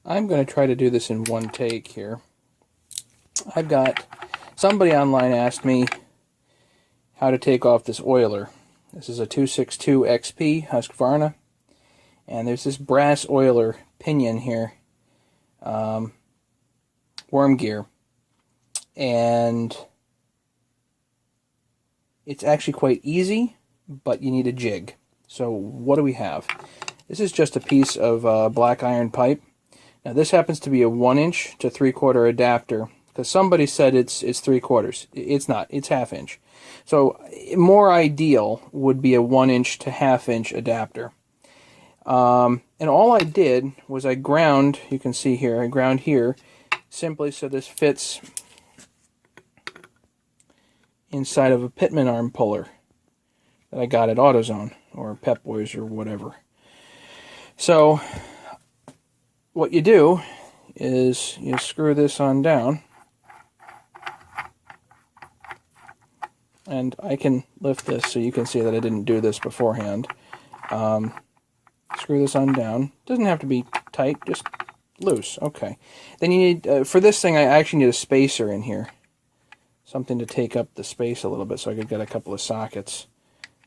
I'm going to try to do this in one take here. I've got, somebody online asked me how to take off this oiler. This is a 262 XP Husqvarna, and there's this brass oiler pinion here, worm gear, and it's actually quite easy, but you need a jig. So what do we have? This is just a piece of black iron pipe. Now this happens to be a 1" to 3/4 adapter, because somebody said it's 3/4. It's not. It's 1/2 inch. So more ideal would be a 1" to 1/2 inch adapter. And all I did was I ground. You can see here. I ground here simply so this fits inside of a pitman arm puller that I got at AutoZone or Pep Boys or whatever. So what you do is you screw this on down, and I can lift this so you can see that I didn't do this beforehand. Screw this on down. Doesn't have to be tight, just loose. Okay. Then you need, for this thing, I actually need a spacer in here. Something to take up the space a little bit so I could get a couple of sockets.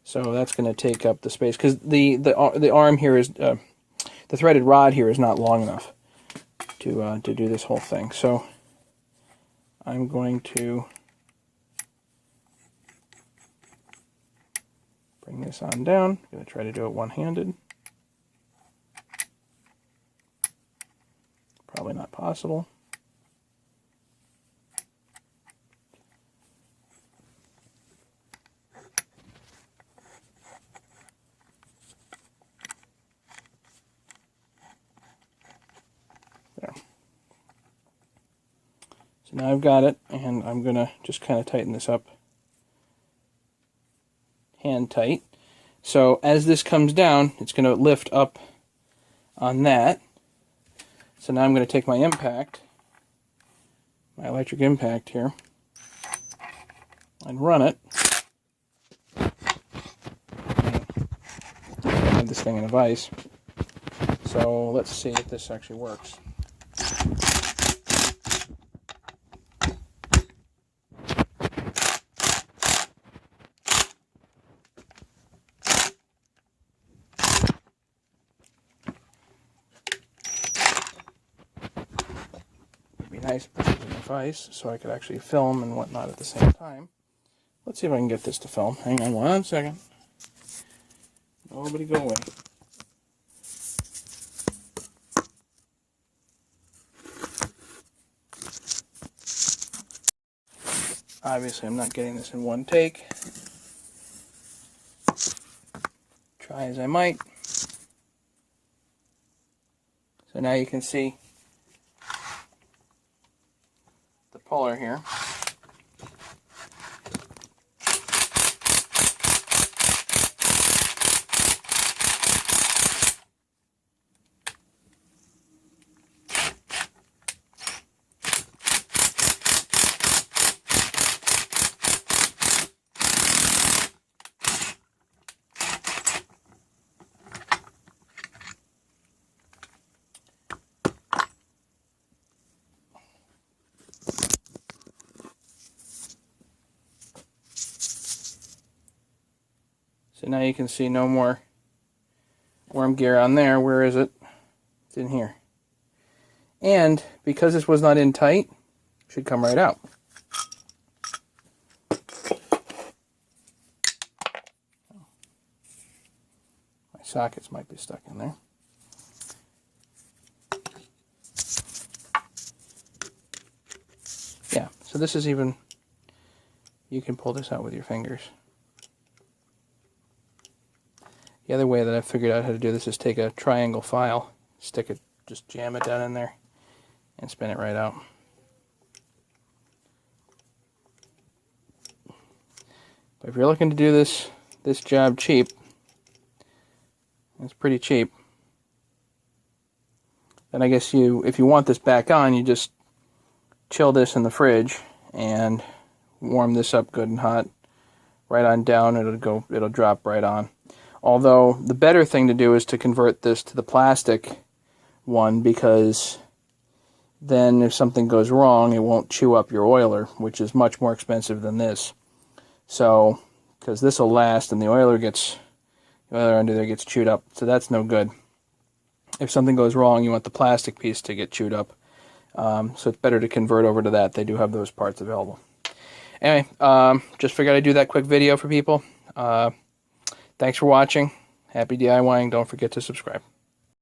So that's going to take up the space, because the arm here is, the threaded rod here is not long enough to do this whole thing. So I'm going to bring this on down. I'm going to try to do it one-handed. Probably not possible. There. So now I've got it, and I'm going to just kind of tighten this up hand tight. So as this comes down, it's going to lift up on that. So now I'm going to take my impact, my electric impact here, and run it. I have this thing in a vise. So let's see if this actually works. Nice to put it in the vise so I could actually film and whatnot at the same time. Let's see if I can get this to film. Hang on one second. Nobody go away. Obviously I'm not getting this in one take. Try as I might. So now you can see the puller here. So now you can see no more worm gear on there. Where is it? It's in here. And because this was not in tight, it should come right out. My sockets might be stuck in there. Yeah, so this is even, you can pull this out with your fingers. The other way that I figured out how to do this is take a triangle file, stick it, just jam it down in there, and spin it right out. But if you're looking to do this job cheap, it's pretty cheap, then I guess if you want this back on, you just chill this in the fridge and warm this up good and hot, right on down. It'll drop right on. Although the better thing to do is to convert this to the plastic one, because then if something goes wrong, it won't chew up your oiler, which is much more expensive than this. So, because this will last, and the oiler under there gets chewed up, so that's no good. If something goes wrong, you want the plastic piece to get chewed up. So it's better to convert over to that. They do have those parts available. Anyway, just figured I'd do that quick video for people. Thanks for watching. Happy DIYing. Don't forget to subscribe.